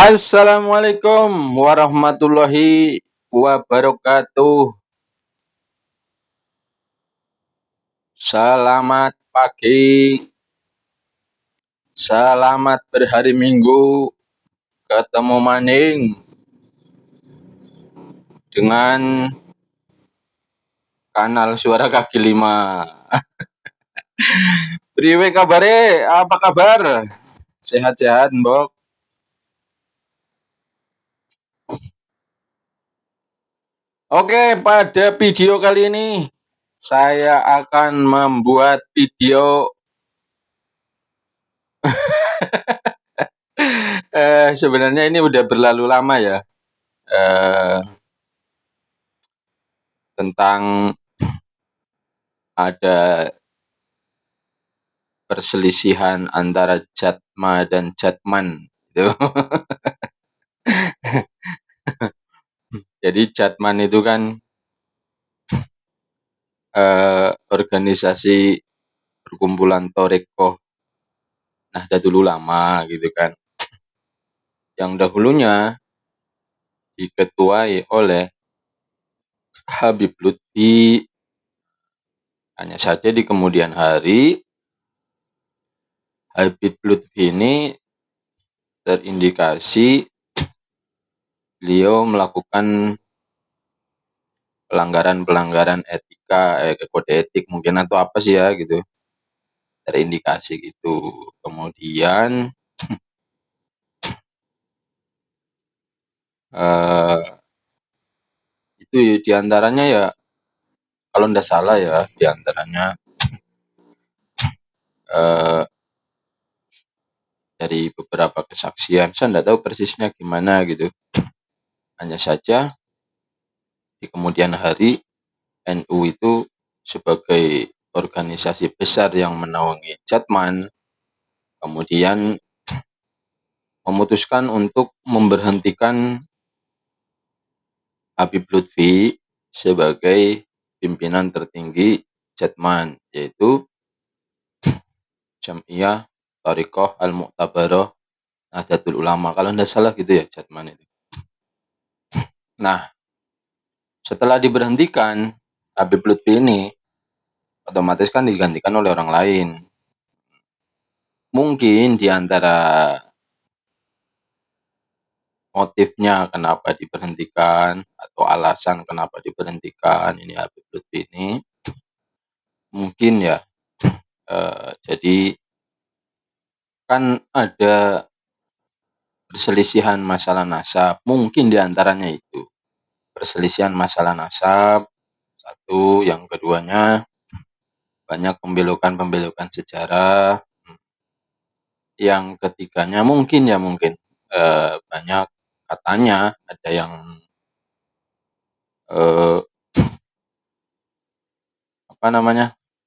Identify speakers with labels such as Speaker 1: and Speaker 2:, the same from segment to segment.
Speaker 1: Assalamualaikum warahmatullahi wabarakatuh. Selamat pagi, selamat berhari Minggu. Ketemu maning dengan kanal Suara Kaki Lima. Priwe kabare? Apa kabar? Sehat-sehat, Mbok? Oke, pada video kali ini saya akan membuat video sebenarnya ini udah berlalu lama ya, tentang ada perselisihan antara Jatma dan Jatman gitu. Jadi Jatman itu kan organisasi perkumpulan Torekoh Nahdlatul Ulama gitu kan, yang dahulunya diketuai oleh Habib Lutfi. Hanya saja di kemudian hari Habib Lutfi ini terindikasi beliau melakukan pelanggaran-pelanggaran etika, kode etik mungkin atau apa sih ya gitu, terindikasi gitu. Kemudian itu diantaranya ya, kalau ndak salah ya, diantaranya dari beberapa kesaksian, saya ndak tahu persisnya gimana gitu. Hanya saja di kemudian hari NU itu sebagai organisasi besar yang menaungi Jatman kemudian memutuskan untuk memberhentikan Habib Lutfi sebagai pimpinan tertinggi Jatman, yaitu Jam'iyah Thariqah Al-Mu'tabarah Nahdlatul Ulama, kalau tidak salah gitu ya Jatman itu. Nah, setelah diberhentikan Habib Lutfi ini, otomatis kan digantikan oleh orang lain. Mungkin di antara motifnya kenapa diberhentikan atau alasan kenapa diberhentikan ini Habib Lutfi ini, mungkin ya jadi kan ada perselisihan masalah nasab, mungkin diantaranya itu perselisihan masalah nasab satu, yang keduanya banyak pembelokan sejarah, yang ketiganya mungkin banyak, katanya ada yang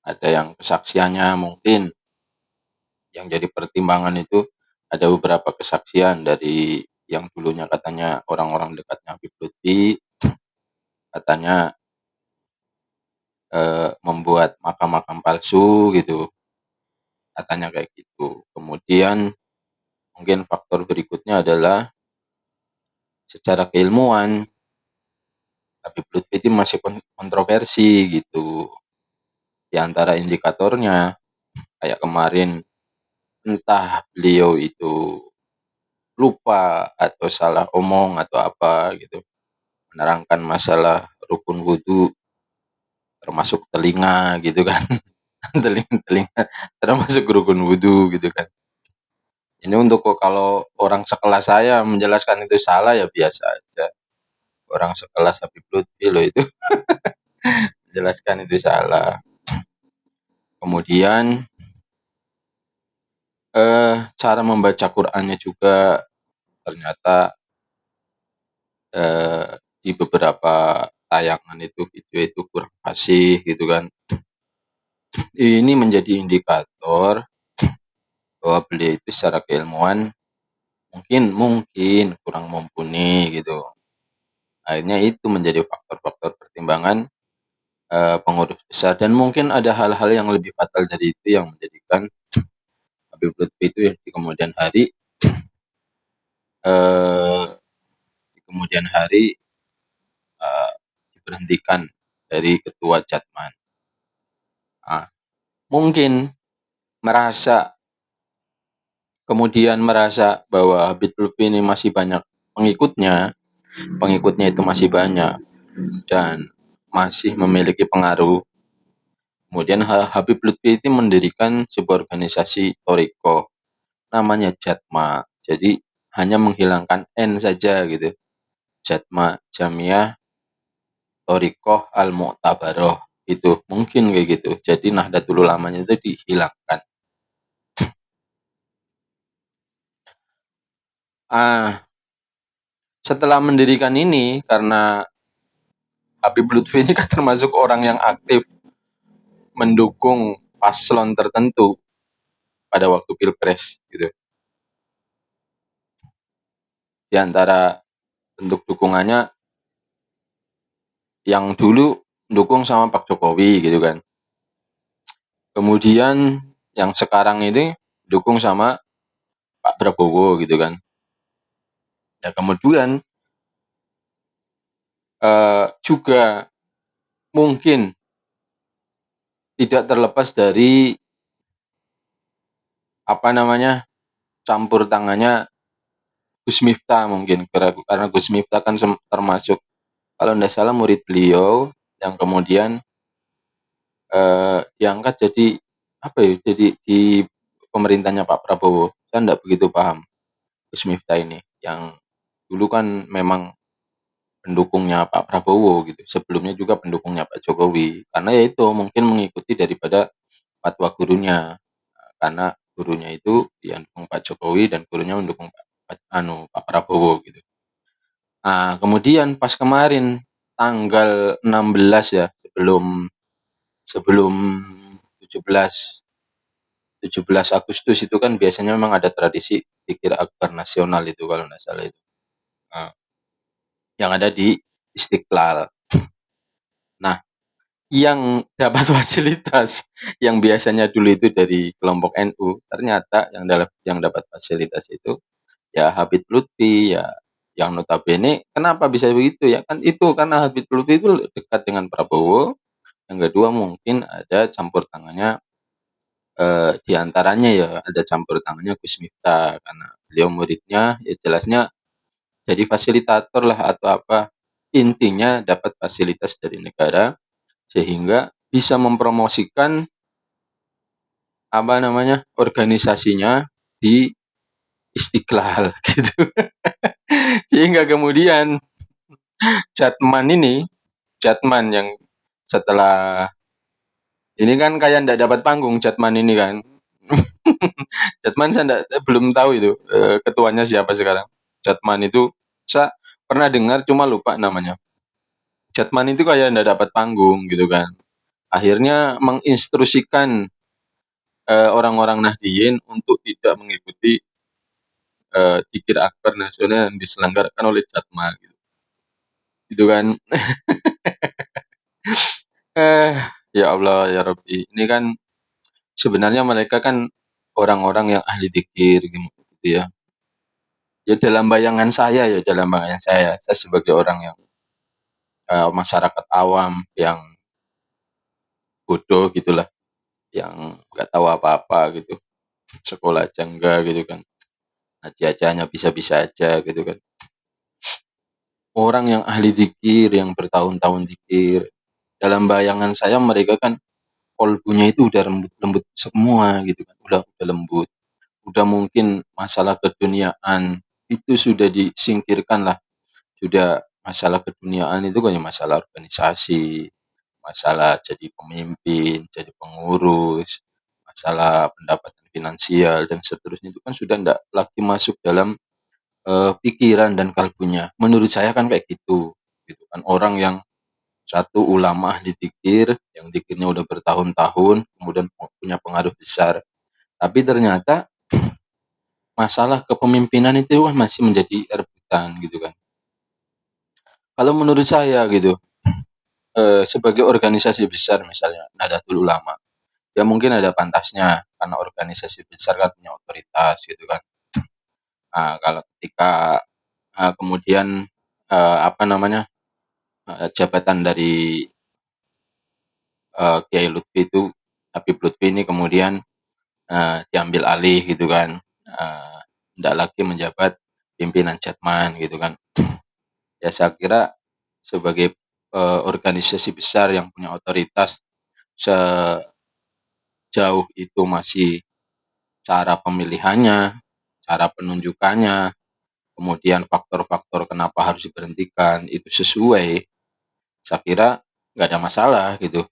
Speaker 1: ada yang kesaksiannya mungkin yang jadi pertimbangan itu, ada beberapa kesaksian dari yang dulunya katanya orang-orang dekatnya Habib Lutfi, katanya membuat makam-makam palsu gitu, katanya kayak gitu. Kemudian mungkin faktor berikutnya adalah secara keilmuan Habib Lutfi itu masih kontroversi gitu. Di antara indikatornya kayak kemarin, entah beliau itu lupa atau salah omong atau apa gitu, menerangkan masalah rukun wudhu termasuk telinga gitu kan. telinga termasuk rukun wudhu gitu kan. Ini untuk kalau orang sekelas saya menjelaskan itu salah ya biasa aja. Orang sekelas Habib Lutfi loh itu menjelaskan itu salah. Kemudian cara membaca Qur'annya juga ternyata di beberapa tayangan itu, video itu kurang fasih gitu kan. Ini menjadi indikator bahwa beliau itu secara keilmuan mungkin kurang mumpuni gitu. Akhirnya itu menjadi faktor-faktor pertimbangan pengurus besar, dan mungkin ada hal-hal yang lebih fatal dari itu yang menjadikan Habib Lutfi itu di kemudian hari eee, di kemudian hari, diberhentikan dari ketua Jatman. Ah, mungkin merasa merasa bahwa Habib Lutfi ini masih banyak pengikutnya, pengikutnya itu masih banyak dan masih memiliki pengaruh. Kemudian Habib Lutfi itu mendirikan sebuah organisasi thariqah namanya Jatma. Jadi hanya menghilangkan N saja gitu. Jatma Jamiah Thariqah Al-Mu'tabaroh itu mungkin kayak gitu. Jadi Nahdlatul Ulamanya itu dihilangkan. Ah, setelah mendirikan ini karena Habib Lutfi ini kan termasuk orang yang aktif mendukung paslon tertentu pada waktu Pilpres gitu. Di antara bentuk dukungannya yang dulu dukung sama Pak Jokowi gitu kan. Kemudian yang sekarang ini dukung sama Pak Prabowo gitu kan. Ya kemudian juga mungkin tidak terlepas dari apa namanya campur tangannya Gus Miftah mungkin karena Gus Miftah kan termasuk kalau tidak salah murid beliau yang kemudian diangkat jadi apa ya jadi di pemerintahnya Pak Prabowo. Saya tidak begitu paham Gus Miftah ini yang dulu kan memang pendukungnya Pak Prabowo gitu. Sebelumnya juga pendukungnya Pak Jokowi. Karena ya itu mungkin mengikuti daripada fatwa gurunya. Karena gurunya itu yang mendukung Pak Jokowi dan gurunya mendukung Pak Prabowo gitu. Nah, kemudian pas kemarin tanggal 16 ya, sebelum sebelum 17 17 Agustus itu kan biasanya memang ada tradisi zikir akbar nasional itu kalau nggak salah itu. Nah, yang ada di Istiqlal. Nah, yang dapat fasilitas yang biasanya dulu itu dari kelompok NU, ternyata yang dapat fasilitas itu ya Habib Lutfi ya yang notabene kenapa bisa begitu ya kan itu karena Habib Lutfi itu dekat dengan Prabowo. Yang kedua mungkin ada campur tangannya di antaranya ya ada campur tangannya Gus Miftah karena beliau muridnya ya jelasnya jadi fasilitator lah atau apa intinya dapat fasilitas dari negara sehingga bisa mempromosikan apa namanya organisasinya di Istiqlal gitu. Sehingga kemudian Jatman ini, Jatman yang setelah ini kan kayak ndak dapat panggung Jatman ini kan. Jatman saya belum tahu itu ketuanya siapa sekarang. Jatman itu saya pernah dengar cuma lupa namanya. Jatman itu kayak ndak dapat panggung gitu kan. Akhirnya menginstruksikan orang-orang Nahdliyin untuk tidak mengikuti Dzikir Akbar Nasional yang diselenggarakan oleh Jatma gitu. Gitu kan. Eh, ya Allah ya Rabbi. Ini kan sebenarnya mereka kan orang-orang yang ahli dzikir gitu ya. Ya dalam bayangan saya sebagai orang yang masyarakat awam yang bodoh gitulah, yang nggak tahu apa-apa gitu, sekolah aja enggak gitu kan, ngaji aja hanya bisa-bisa aja gitu kan. Orang yang ahli dzikir, yang bertahun-tahun dzikir, dalam bayangan saya mereka kan kolbunya itu udah lembut-lembut semua gitu kan, udah lembut, udah mungkin masalah keduniaan itu sudah disingkirkan lah, sudah masalah keduniaan itu kayak masalah organisasi, masalah jadi pemimpin, jadi pengurus, masalah pendapatan finansial dan seterusnya itu kan sudah tidak lagi masuk dalam pikiran dan kalbunya. Menurut saya kan kayak gitu, gitu kan. Orang yang satu ulama ahli dzikir, yang dzikirnya udah bertahun-tahun, kemudian punya pengaruh besar. Tapi ternyata masalah kepemimpinan itu kan masih menjadi rebutan gitu kan. Kalau menurut saya gitu, sebagai organisasi besar misalnya Nahdlatul Ulama, ya mungkin ada pantasnya karena organisasi besar kan punya otoritas gitu kan. Kalau ketika, kemudian, apa namanya, jabatan dari, Kiai Lutfi itu Habib Lutfi ini kemudian, diambil alih gitu kan, ndak lagi menjabat pimpinan Jatman gitu kan. Ya saya kira sebagai, organisasi besar yang punya otoritas, sejauh itu masih cara pemilihannya, cara penunjukannya, kemudian faktor-faktor kenapa harus diberhentikan itu sesuai, saya kira nggak ada masalah gitu.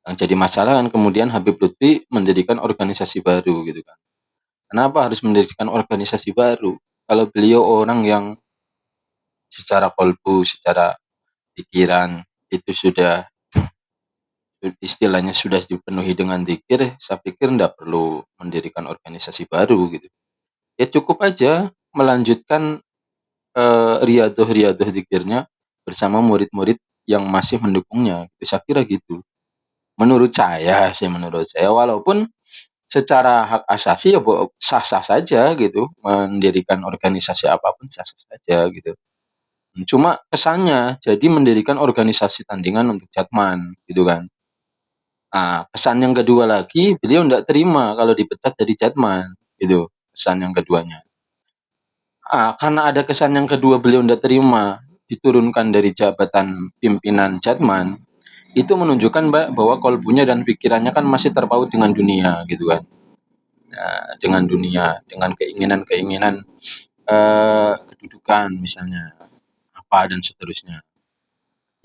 Speaker 1: Yang jadi masalah kan kemudian Habib Lutfi mendirikan organisasi baru gitu kan. Kenapa harus mendirikan organisasi baru? Kalau beliau orang yang secara kolbu, secara pikiran itu sudah istilahnya sudah dipenuhi dengan dzikir, saya pikir ndak perlu mendirikan organisasi baru gitu. Ya cukup aja melanjutkan, riyadhah-riyadhah dzikirnya bersama murid-murid yang masih mendukungnya, saya kira gitu. Menurut saya walaupun secara hak asasi ya sah-sah saja gitu, mendirikan organisasi apapun sah-sah saja gitu. Cuma kesannya jadi mendirikan organisasi tandingan untuk Jatman gitu kan. Kesan yang kedua lagi beliau ndak terima kalau dipecat dari Jatman gitu, kesan yang keduanya. Karena ada kesan yang kedua beliau ndak terima diturunkan dari jabatan pimpinan Jatman, itu menunjukkan bahwa kolbunya dan pikirannya kan masih terpaut dengan dunia gitu kan. Dengan dunia, dengan keinginan-keinginan, kedudukan misalnya, apa dan seterusnya.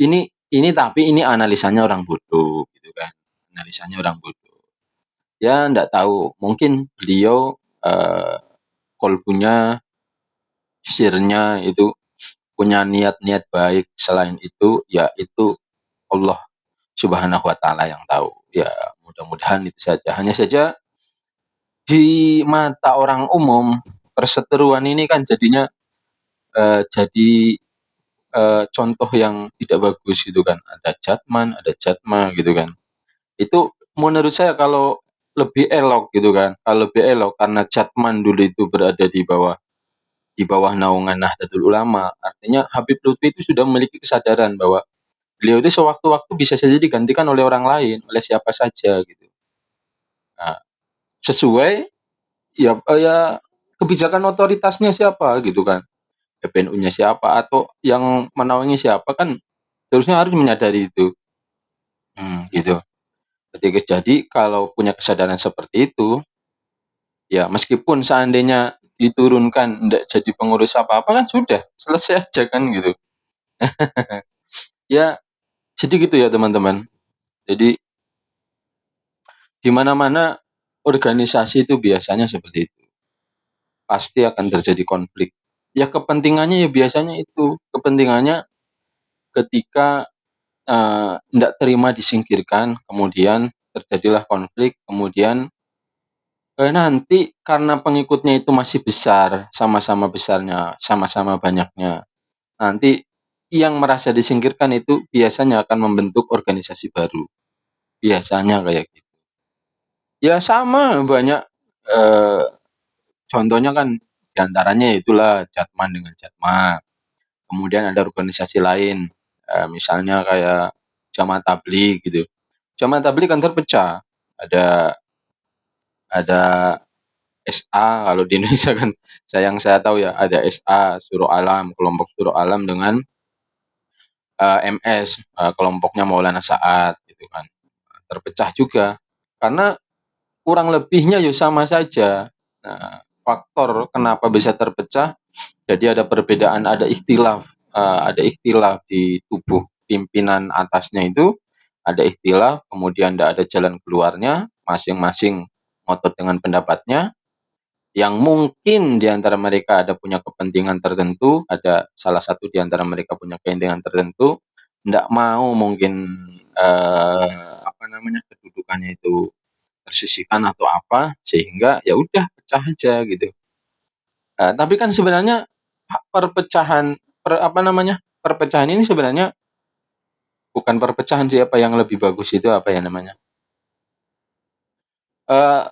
Speaker 1: Ini tapi ini analisanya orang bodoh gitu kan, analisanya orang bodoh. Ya ndak tahu, mungkin beliau, kolbunya, sirnya itu punya niat-niat baik, selain itu ya itu Allah Subhanahu wa taala yang tahu. Ya mudah-mudahan itu saja. Hanya saja di mata orang umum, perseteruan ini kan jadinya, jadi, contoh yang tidak bagus gitu kan. Ada Jatma gitu kan. Itu menurut saya kalau lebih elok gitu kan, kalau lebih elok karena Jatman dulu itu berada di bawah naungan Nahdlatul Ulama, artinya Habib Lutfi itu sudah memiliki kesadaran bahwa beliau itu sewaktu-waktu bisa saja digantikan oleh orang lain, oleh siapa saja gitu. Nah, sesuai ya kebijakan otoritasnya siapa gitu kan, PBNU-nya siapa atau yang menaungi siapa kan seharusnya harus menyadari itu, gitu. Ketika jadi kalau punya kesadaran seperti itu, ya meskipun seandainya diturunkan ndak jadi pengurus apa-apa kan sudah, selesai aja kan gitu. Ya jadi gitu ya teman-teman. Jadi di mana-mana organisasi itu biasanya seperti itu, pasti akan terjadi konflik. Ya kepentingannya ya biasanya itu, kepentingannya ketika, ndak terima disingkirkan, kemudian terjadilah konflik, kemudian, nanti karena pengikutnya itu masih besar, sama-sama besarnya, sama-sama banyaknya, nanti yang merasa disingkirkan itu biasanya akan membentuk organisasi baru, biasanya kayak gitu. Ya sama banyak, eee, contohnya kan di antaranya itulah Jatman dengan Jatma, kemudian ada organisasi lain, misalnya kayak Jamaah Tabligh gitu. Jamaah Tabligh kan terpecah, ada SA kalau di Indonesia kan yang saya tahu ya, ada SA Syuro Alam, kelompok Syuro Alam dengan, MS, kelompoknya Maulana Sa'ad gitu kan. Terpecah juga, karena kurang lebihnya ya sama saja. Nah, faktor kenapa bisa terpecah, jadi ada perbedaan, ada ikhtilaf di tubuh pimpinan atasnya itu, ada ikhtilaf, kemudian ndak ada jalan keluarnya, masing-masing ngotot dengan pendapatnya, yang mungkin di antara mereka ada punya kepentingan tertentu, ada salah satu di antara mereka punya kepentingan tertentu, ndak mau mungkin, apa namanya, kedudukannya itu tersisihkan atau apa, sehingga ya udah pecah aja gitu. Tapi kan sebenarnya perpecahan apa namanya, perpecahan ini sebenarnya bukan perpecahan sih, apa yang lebih bagus itu apa ya namanya, eee,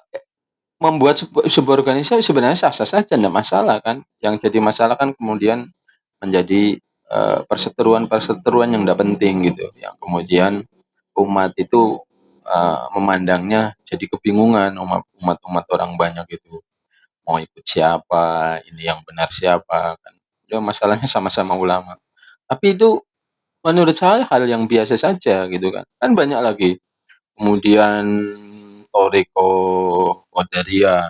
Speaker 1: membuat sebuah organisasi sebenarnya sah-sah saja, nggak masalah kan. Yang jadi masalah kan kemudian menjadi perseteruan-perseteruan yang nggak penting gitu, yang kemudian umat itu memandangnya jadi kebingungan, umat orang banyak itu mau ikut siapa, ini yang benar siapa kan. Ya masalahnya sama-sama ulama. Tapi itu menurut saya hal yang biasa saja gitu kan. Kan banyak lagi. Kemudian Toriko Qadariyah,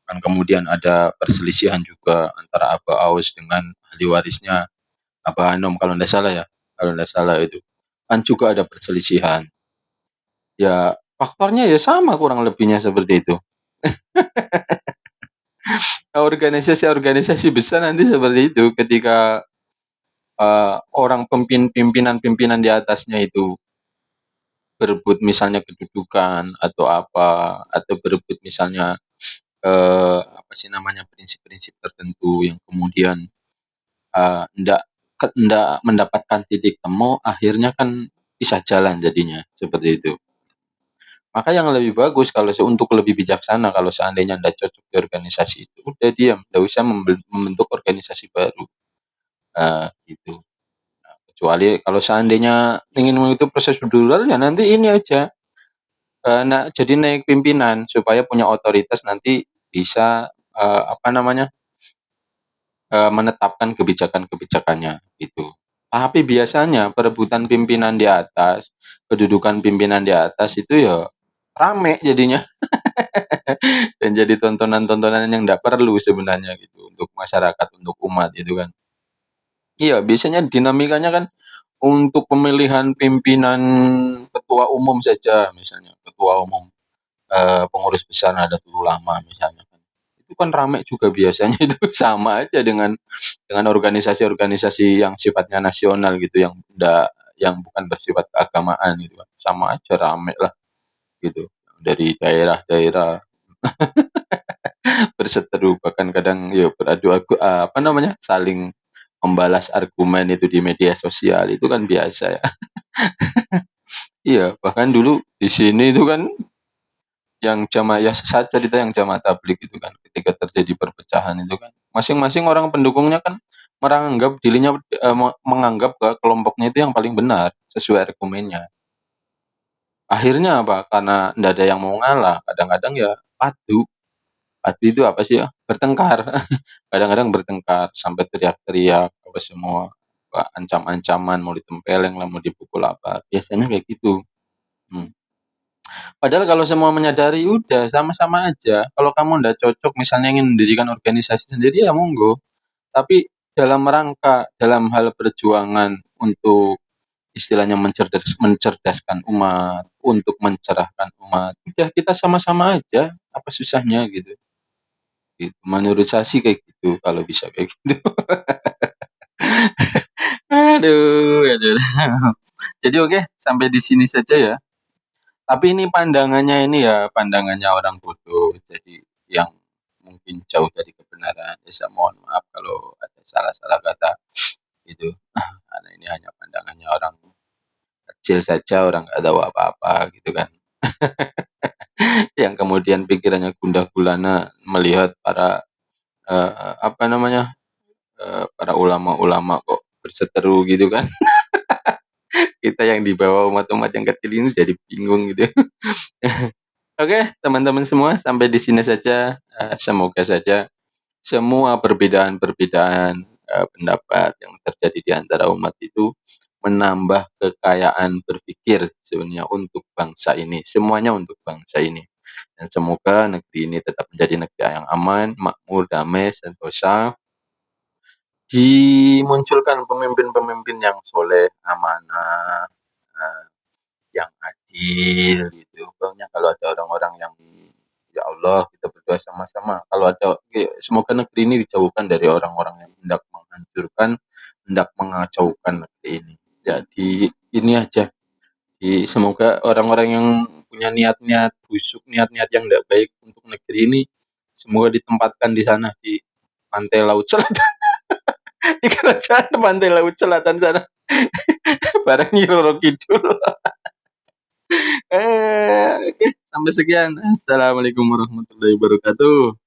Speaker 1: kan kemudian ada perselisihan juga antara Aba Aus dengan ahli warisnya Aba Anom kalau tidak salah ya. Kalau tidak salah itu. Kan juga ada perselisihan. Ya faktornya ya sama kurang lebihnya seperti itu. Organisasi-organisasi besar nanti seperti itu ketika orang pimpinan-pimpinan di atasnya itu berebut misalnya kedudukan atau apa, atau berebut misalnya apa sih namanya, prinsip-prinsip tertentu yang kemudian ndak ndak mendapatkan titik temu, akhirnya kan pisah jalan jadinya seperti itu. Maka yang lebih bagus kalau untuk lebih bijaksana kalau seandainya ndak cocok di organisasi itu, udah diam, ndak usah membentuk organisasi baru, gitu. Kecuali kalau seandainya ingin mengikuti proses prosedural ya nanti ini aja, jadi naik pimpinan supaya punya otoritas nanti bisa, apa namanya, menetapkan kebijakan-kebijakannya gitu. Tapi biasanya perebutan pimpinan di atas, kedudukan pimpinan di atas itu ya rame jadinya dan jadi tontonan-tontonan yang nggak perlu sebenarnya gitu untuk masyarakat, untuk umat gitu kan. Iya, biasanya dinamikanya kan untuk pemilihan pimpinan ketua umum saja misalnya, ketua umum, pengurus besar Nahdlatul Ulama misalnya kan. Itu kan rame juga biasanya itu sama aja dengan organisasi-organisasi yang sifatnya nasional gitu, yang bukan bersifat keagamaan gitu kan. Sama aja rame lah gitu. Dari daerah-daerah berseteru bahkan kadang ya apa namanya, saling membalas argumen itu di media sosial itu kan biasa ya. Iya, bahkan dulu di sini itu kan yang jamaah ya saya cerita yang jamaah tabligh itu kan ketika terjadi perpecahan itu kan masing-masing orang pendukungnya kan menganggap dirinya menganggap kelompoknya itu yang paling benar sesuai argumennya. Akhirnya apa? Karena ndak ada yang mau ngalah, kadang-kadang ya padu. Padu itu apa sih ya? Bertengkar. Kadang-kadang bertengkar sampai teriak-teriak apa semua, ancam-ancaman mau ditempeleng lah, mau dipukul apa. Biasanya kayak gitu. Hmm. Padahal kalau semua menyadari, udah sama-sama aja. Kalau kamu ndak cocok misalnya ingin mendirikan organisasi sendiri ya monggo. Tapi dalam rangka, dalam hal perjuangan untuk istilahnya mencerdaskan umat, untuk mencerahkan umat, udah kita sama-sama aja. Apa susahnya gitu. Gitu. Menurut saya sih kayak gitu kalau bisa kayak gitu. Aduh, aduh. Jadi oke, sampai di sini saja ya. Tapi ini pandangannya ini ya, pandangannya orang bodoh. Jadi yang mungkin jauh dari kebenaran. Ya saya mohon maaf kalau ada salah-salah kata itu. Karena ini hanya pandangannya orang kecil saja, orang nggak tahu apa-apa gitu kan. Yang kemudian pikirannya gundah gulana melihat para apa namanya, para ulama-ulama kok berseteru gitu kan. Kita yang di bawah umat-umat yang kecil ini jadi bingung gitu. Oke, teman-teman semua, sampai di sini saja. Semoga saja semua perbedaan-perbedaan pendapat yang terjadi di antara umat itu menambah kekayaan berpikir sebenarnya untuk bangsa ini. Semuanya untuk bangsa ini. Dan semoga negeri ini tetap menjadi negeri yang aman, makmur, damai, sentosa. Dimunculkan pemimpin-pemimpin yang soleh, amanah, eh, yang adil gitu. Pokoknya kalau ada orang-orang yang ya Allah kita berdoa sama-sama. Kalau ada semoga negeri ini dijauhkan dari orang-orang yang hendak menghancurkan, hendak mengacaukan negeri ini. Jadi ini aja. Semoga orang-orang yang punya niat-niat busuk, niat-niat yang tidak baik untuk negeri ini, semoga ditempatkan di sana di pantai laut selatan, di kerajaan pantai laut selatan sana, bareng Nyiroro Kidul. Oke. sampai sekian. Assalamualaikum warahmatullahi wabarakatuh.